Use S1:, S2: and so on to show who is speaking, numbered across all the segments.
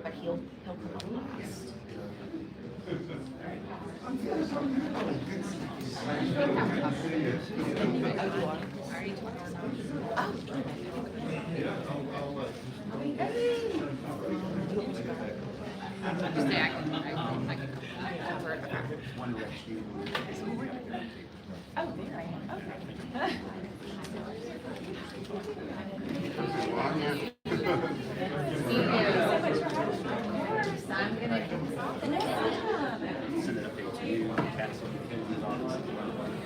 S1: But he'll come up last. I can cover it. Oh, there I am. Okay. I'm going to
S2: send an update to you.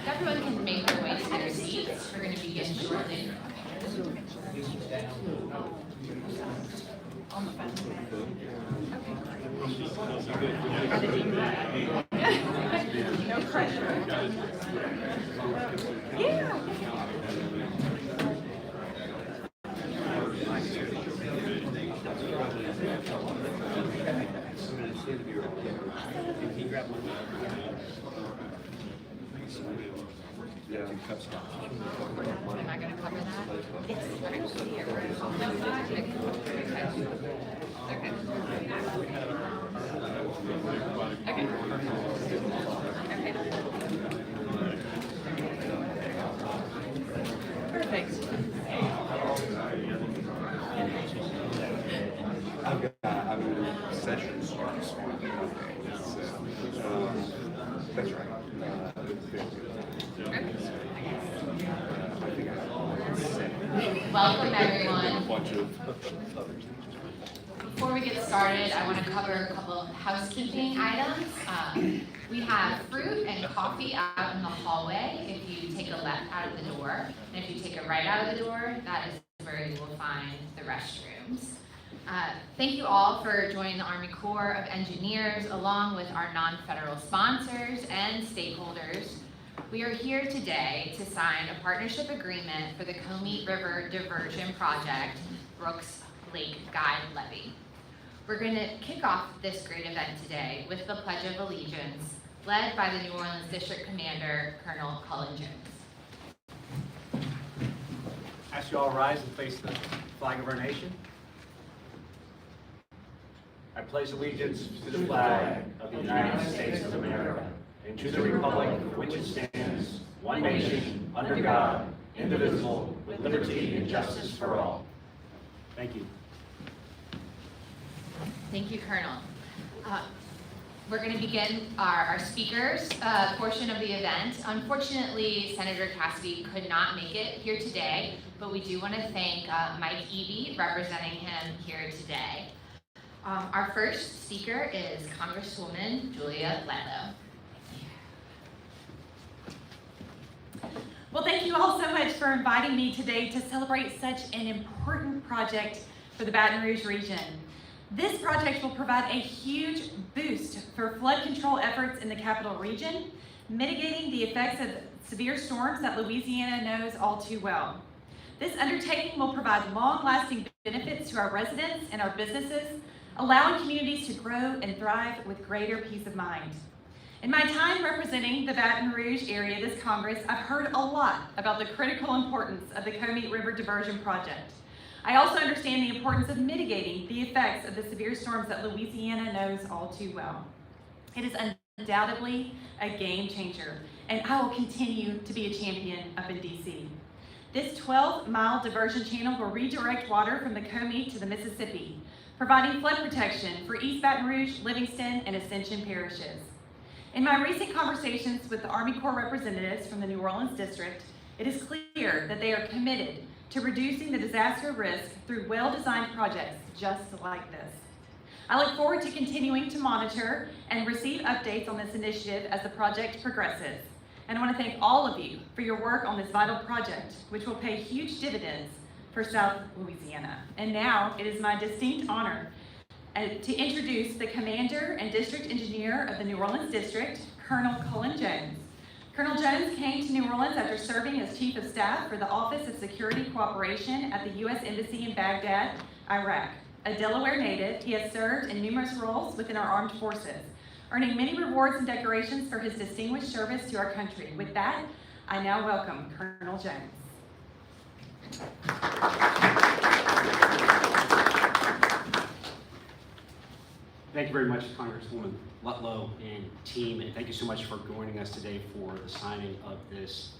S1: everyone can make their way to their seats. We're going to begin shortly. On the phone. No pressure. Yeah. Am I going to cover that? Yes. Okay. Okay. Perfect.
S2: I'm in session. That's right.
S1: Welcome, everyone. Before we get started, I want to cover a couple of housekeeping items. We have fruit and coffee out in the hallway if you take a left out of the door. And if you take a right out of the door, that is where you will find the restrooms. Thank you all for joining the Army Corps of Engineers, along with our non-federal sponsors and stakeholders. We are here today to sign a partnership agreement for the Comite River Diversion Project, Brooks Lake Guide Levee. We're going to kick off this great event today with the Pledge of Allegiance, led by the New Orleans District Commander, Colonel Cullen Jones.
S3: Ask you all to rise and face the flag of our nation. I pledge allegiance to the flag of the United States of America and to the republic for which it stands, one nation, under God, indivisible, with liberty and justice for all. Thank you.
S1: Thank you, Colonel. We're going to begin our speakers portion of the event. Unfortunately, Senator Cassidy could not make it here today, but we do want to thank Mike Eby representing him here today. Our first speaker is Congresswoman Julia Ledlow.
S4: Well, thank you all so much for inviting me today to celebrate such an important project for the Baton Rouge region. This project will provide a huge boost for flood control efforts in the capital region, mitigating the effects of severe storms that Louisiana knows all too well. This undertaking will provide long-lasting benefits to our residents and our businesses, allowing communities to grow and thrive with greater peace of mind. In my time representing the Baton Rouge area this Congress, I've heard a lot about the critical importance of the Comite River Diversion Project. I also understand the importance of mitigating the effects of the severe storms that Louisiana knows all too well. It is undoubtedly a game changer, and I will continue to be a champion up in DC. This 12-mile diversion channel will redirect water from the Comite to the Mississippi, providing flood protection for East Baton Rouge, Livingston, and Ascension parishes. In my recent conversations with the Army Corps representatives from the New Orleans District, it is clear that they are committed to reducing the disaster risk through well-designed projects just like this. I look forward to continuing to monitor and receive updates on this initiative as the project progresses. And I want to thank all of you for your work on this vital project, which will pay huge dividends for South Louisiana. And now it is my distinct honor to introduce the Commander and District Engineer of the New Orleans District, Colonel Cullen Jones, Colonel Jones came to New Orleans after serving as Chief of Staff for the Office of Security Cooperation at the U.S. Embassy in Baghdad, Iraq. A Delaware native, he has served in numerous roles within our armed forces, earning many rewards and decorations for his distinguished service to our country. With that, I now welcome Colonel Jones.
S5: Thank you very much, Congresswoman Lutlow and team, and thank you so much for joining us today for the signing of this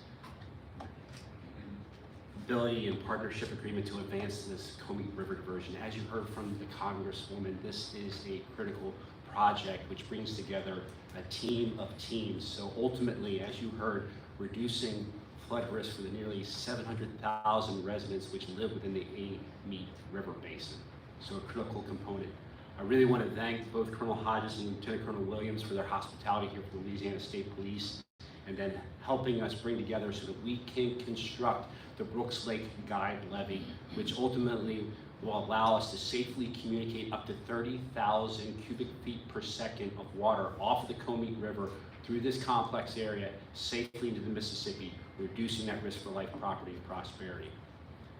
S5: ability and partnership agreement to advance this Comite River diversion. As you heard from the Congresswoman, this is a critical project which brings together a team of teams. So ultimately, as you heard, reducing flood risk for the nearly 700,000 residents which live within the Amite River Basin. So a critical component. I really want to thank both Colonel Hodges and Lieutenant Colonel Williams for their hospitality here for the Louisiana State Police, and then helping us bring together so that we can construct the Brooks Lake Guide Levee, which ultimately will allow us to safely communicate up to 30,000 cubic feet per second of water off of the Comite River through this complex area safely into the Mississippi, reducing that risk for life, property, and prosperity.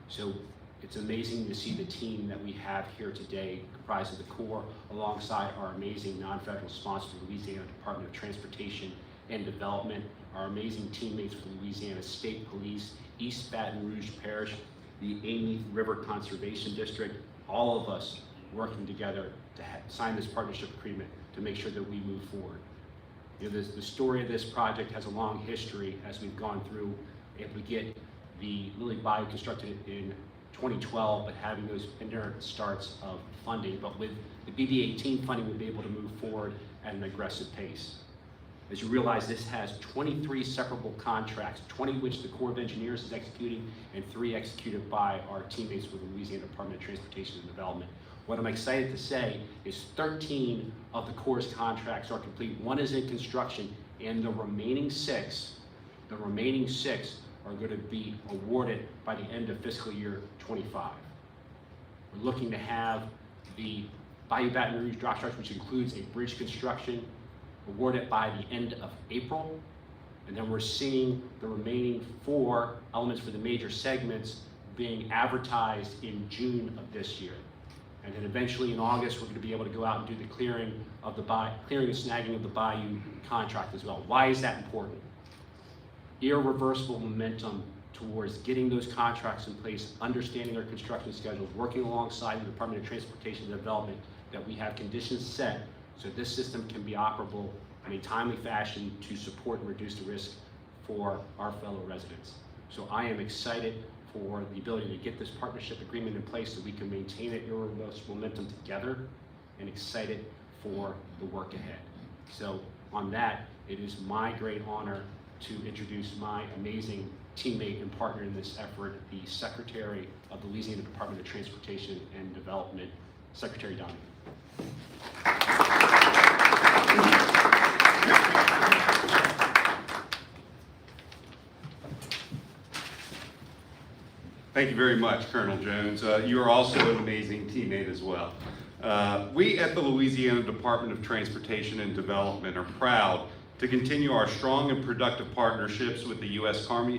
S5: So it's amazing to see the team that we have here today, comprised of the Corps, alongside our amazing non-federal sponsor, the Louisiana Department of Transportation and Development, our amazing teammates from the Louisiana State Police, East Baton Rouge Parish, the Amite River Conservation District, all of us working together to sign this partnership agreement to make sure that we move forward. You know, the story of this project has a long history as we've gone through. If we get the Lily Bayou constructed in 2012, but having those inherent starts of funding, but with the BB-18 funding, we'll be able to move forward at an aggressive pace. As you realize, this has 23 separable contracts, 20 which the Corps of Engineers is executing, and 3 executed by our teammates with the Louisiana Department of Transportation and Development. What I'm excited to say is 13 of the Corps' contracts are complete. 1 is in construction, and the remaining 6 are going to be awarded by the end of fiscal year 25. We're looking to have the Bayou Baton Rouge drop structure, which includes a bridge construction, awarded by the end of April. And then we're seeing the remaining 4 elements for the major segments being advertised in June of this year. And then eventually in August, we're going to be able to go out and do the clearing and snagging of the Bayou contract as well. Why is that important? Irreversible momentum towards getting those contracts in place, understanding our construction schedules, working alongside the Department of Transportation and Development, that we have conditions set so this system can be operable in a timely fashion to support and reduce the risk for our fellow residents. So I am excited for the ability to get this partnership agreement in place so we can maintain that irreversible momentum together, and excited for the work ahead. So on that, it is my great honor to introduce my amazing teammate and partner in this effort, the Secretary of the Louisiana Department of Transportation and Development, Secretary Donahue.
S6: Thank you very much, Colonel Jones. You are also an amazing teammate as well. We at the Louisiana Department of Transportation and Development are proud to continue our strong and productive partnerships with the U.S. Army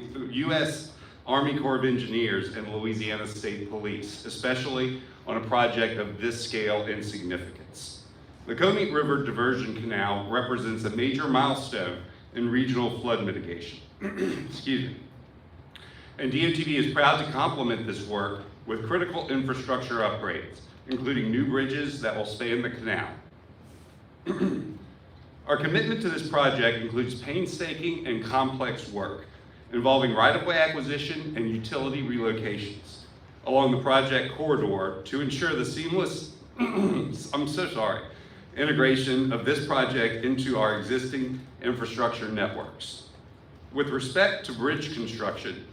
S6: Corps of Engineers and Louisiana State Police, especially on a project of this scale and significance. The Comite River Diversion Canal represents a major milestone in regional flood mitigation. Excuse me. And DOTD is proud to complement this work with critical infrastructure upgrades, including new bridges that will span the canal. Our commitment to this project includes painstaking and complex work involving right-of-way acquisition and utility relocations along the project corridor to ensure the seamless, integration of this project into our existing infrastructure networks. With respect to bridge construction,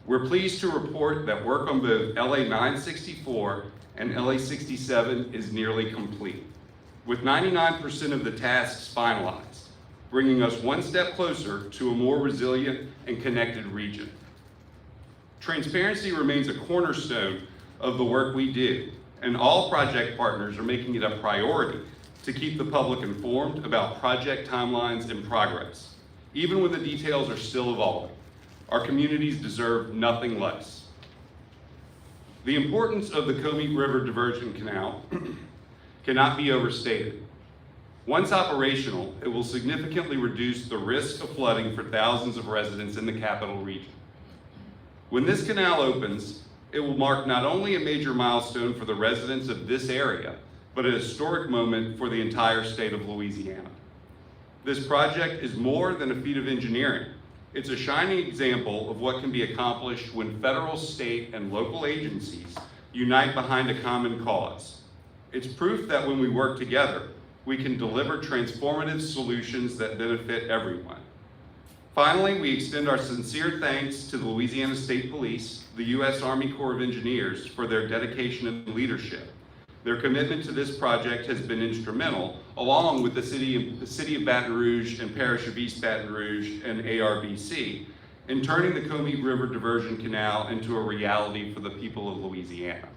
S6: we're pleased to report that work on both LA 964 and LA 67 is nearly complete, with 99% of the tasks finalized, bringing us one step closer to a more resilient and connected region. Transparency remains a cornerstone of the work we do, and all project partners are making it a priority to keep the public informed about project timelines and progress. even when the details are still evolving. Our communities deserve nothing less. The importance of the Comite River Diversion Canal cannot be overstated. Once operational, it will significantly reduce the risk of flooding for thousands of residents in the capital region. When this canal opens, it will mark not only a major milestone for the residents of this area, but a historic moment for the entire state of Louisiana. This project is more than a feat of engineering. It's a shining example of what can be accomplished when federal, state, and local agencies unite behind a common cause. It's proof that when we work together, we can deliver transformative solutions that benefit everyone. Finally, we extend our sincere thanks to the Louisiana State Police, the U.S. Army Corps of Engineers for their dedication and leadership. Their commitment to this project has been instrumental, along with the city of Baton Rouge and Parish of East Baton Rouge and ARBC, in turning the Comite River Diversion Canal into a reality for the people of Louisiana.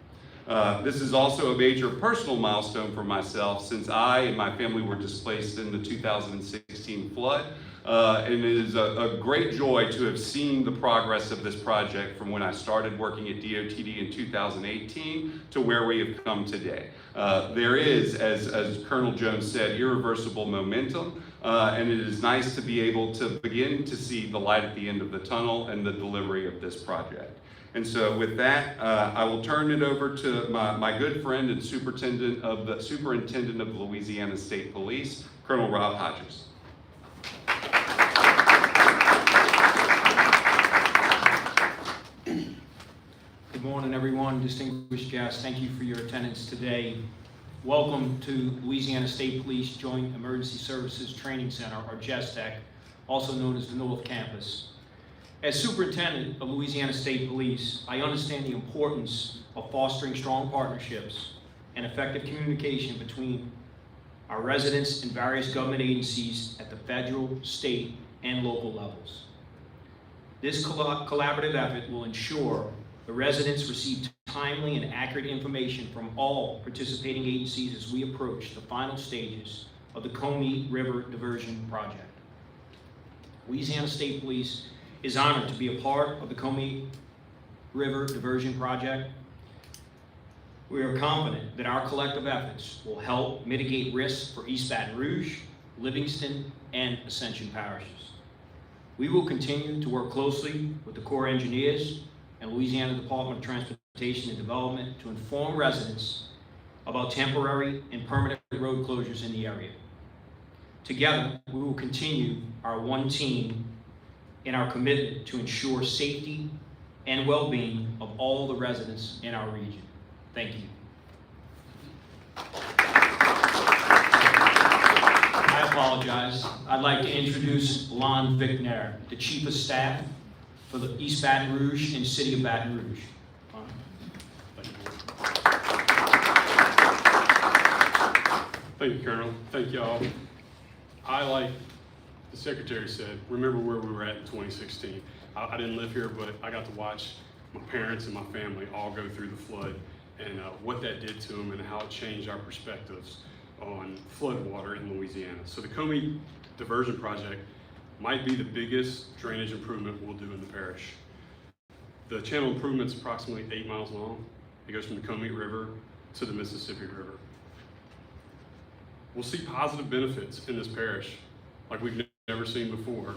S6: This is also a major personal milestone for myself, since I and my family were displaced in the 2016 flood. And it is a great joy to have seen the progress of this project from when I started working at DOTD in 2018 to where we have come today. There is, as Colonel Jones said, irreversible momentum, and it is nice to be able to begin to see the light at the end of the tunnel and the delivery of this project. And so with that, I will turn it over to my good friend and Superintendent of the Louisiana State Police, Colonel Rob Hodges.
S7: Good morning, everyone. Distinguished guests, thank you for your attendance today. Welcome to Louisiana State Police Joint Emergency Services Training Center, or JESTEC, also known as the North Campus. As Superintendent of Louisiana State Police, I understand the importance of fostering strong partnerships and effective communication between our residents and various government agencies at the federal, state, and local levels. This collaborative effort will ensure the residents receive timely and accurate information from all participating agencies as we approach the final stages of the Comite River Diversion Project. Louisiana State Police is honored to be a part of the Comite River Diversion Project. We are confident that our collective efforts will help mitigate risks for East Baton Rouge, Livingston, and Ascension parishes. We will continue to work closely with the Corps of Engineers and Louisiana Department of Transportation and Development to inform residents about temporary and permanent road closures in the area. Together, we will continue our one team in our commitment to ensure safety and well-being of all the residents in our region. Thank you. I apologize. I'd like to introduce Lon Vickner, the Chief of Staff for the East Baton Rouge and City of Baton Rouge.
S8: Thank you, Colonel. Thank y'all. I, like the Secretary said, remember where we were at in 2016. I didn't live here, but I got to watch my parents and my family all go through the flood and what that did to them and how it changed our perspectives on flood water in Louisiana. So the Comite Diversion Project might be the biggest drainage improvement we'll do in the parish. The channel improvement's approximately 8 miles long. It goes from the Comite River to the Mississippi River. We'll see positive benefits in this parish like we've never seen before,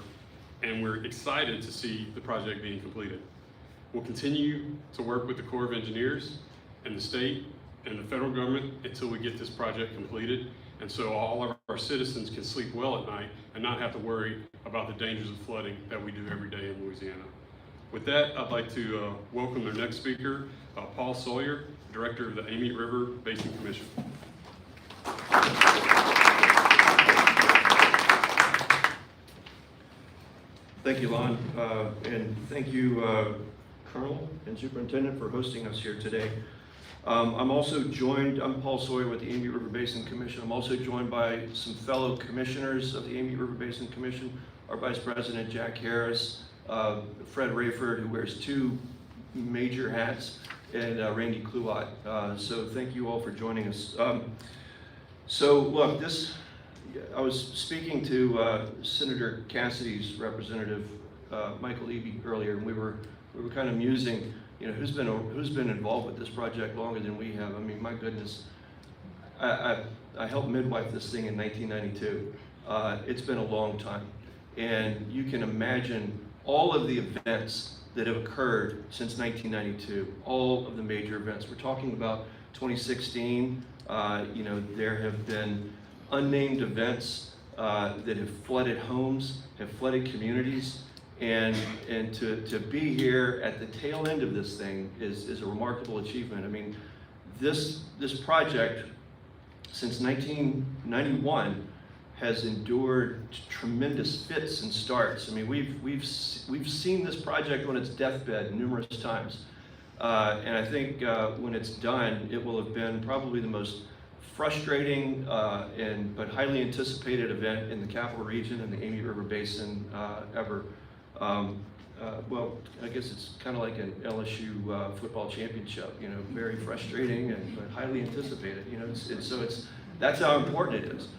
S8: and we're excited to see the project being completed. We'll continue to work with the Corps of Engineers and the state and the federal government until we get this project completed, and so all of our citizens can sleep well at night and not have to worry about the dangers of flooding that we do every day in Louisiana. With that, I'd like to welcome their next speaker, Paul Sawyer, Director of the Amite River Basin Commission.
S9: Thank you, Lon, and thank you, Colonel and Superintendent, for hosting us here today. I'm Paul Sawyer with the Amite River Basin Commission. I'm also joined by some fellow commissioners of the Amite River Basin Commission, our Vice President, Jack Harris, Fred Rayford, who wears 2 major hats, and Randy Kluot. So thank you all for joining us. So look, I was speaking to Senator Cassidy's representative, Michael Eby, earlier, and we were kind of musing, you know, who's been involved with this project longer than we have. I mean, my goodness, I helped midwife this thing in 1992. It's been a long time, and you can imagine all of the events that have occurred since 1992, all of the major events. We're talking about 2016. You know, there have been unnamed events that have flooded homes, have flooded communities, and to be here at the tail end of this thing is a remarkable achievement. I mean, this project since 1991 has endured tremendous fits and starts. I mean, we've seen this project on its deathbed numerous times, and I think when it's done, it will have been probably the most frustrating but highly anticipated event in the Capital Region and the Amy River Basin ever. Well, I guess it's kind of like an LSU football championship. You know, very frustrating but highly anticipated. You know, that's how important it is.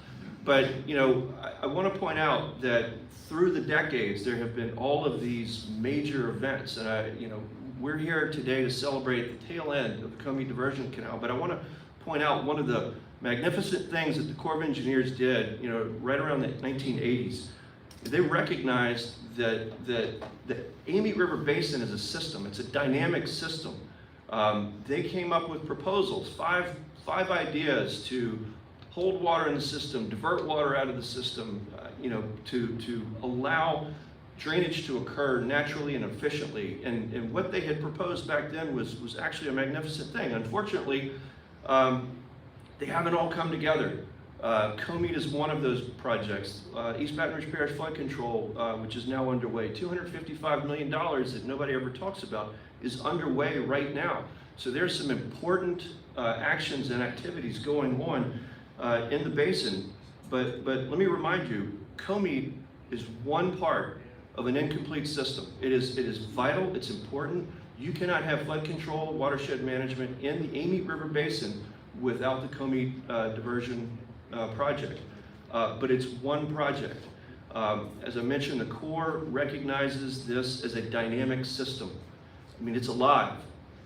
S9: But, you know, I want to point out that through the decades, there have been all of these major events. And, you know, we're here today to celebrate the tail end of the Comite Diversion Canal. But I want to point out one of the magnificent things that the Corps of Engineers did, you know, right around the 1980s. They recognized that the Amy River Basin is a system. It's a dynamic system. They came up with proposals, five ideas to hold water in the system, divert water out of the system, you know, to allow drainage to occur naturally and efficiently. And what they had proposed back then was actually a magnificent thing. Unfortunately, they haven't all come together. Comite is one of those projects. East Baton Rouge Parish Flood Control, which is now underway, $255 million that nobody ever talks about, is underway right now. So there's some important actions and activities going on in the basin, but let me remind you, Comite is one part of an incomplete system. It is vital, it's important. You cannot have flood control, watershed management in the Amy River Basin without the Comite diversion project. But it's one project. As I mentioned, the Corps recognizes this as a dynamic system. I mean, it's alive.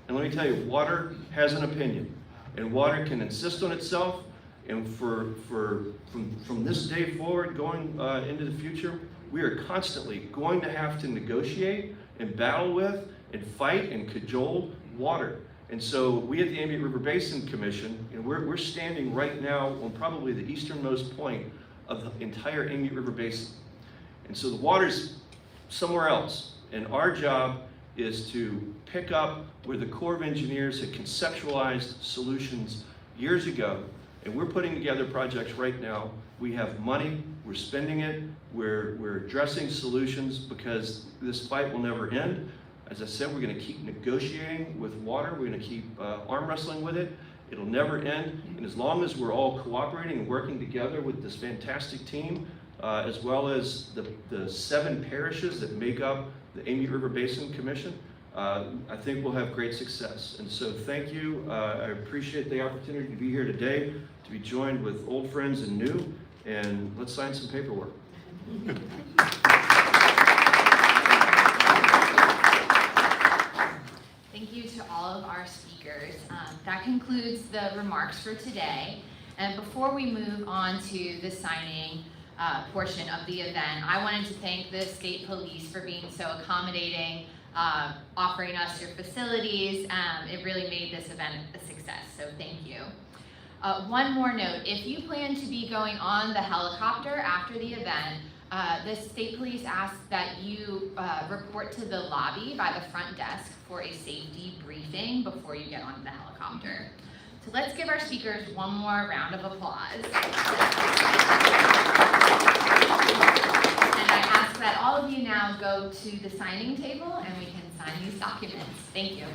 S9: And let me tell you, water has an opinion, and water can insist on itself. And from this day forward, going into the future, we are constantly going to have to negotiate and battle with and fight and cajole water. And so we at the Amy River Basin Commission, you know, we're standing right now on probably the easternmost point of the entire Amy River Basin. And so the water's somewhere else. And our job is to pick up where the Corps of Engineers had conceptualized solutions years ago. And we're putting together projects right now. We have money, we're spending it, we're addressing solutions because this fight will never end. As I said, we're going to keep negotiating with water, we're going to keep arm wrestling with it. It'll never end. And as long as we're all cooperating and working together with this fantastic team, as well as the 7 parishes that make up the Amy River Basin Commission, I think we'll have great success. And so thank you. I appreciate the opportunity to be here today, to be joined with old friends and new, and let's sign some paperwork.
S1: Thank you to all of our speakers. That concludes the remarks for today. And before we move on to the signing portion of the event, I wanted to thank the state police for being so accommodating, offering us your facilities. It really made this event a success, so thank you. One more note, if you plan to be going on the helicopter after the event, the state police ask that you report to the lobby by the front desk for a safety briefing before you get on the helicopter. So let's give our speakers one more round of applause. And I ask that all of you now go to the signing table and we can sign these documents. Thank you.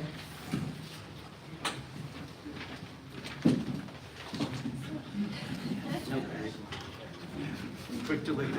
S2: Quick delete.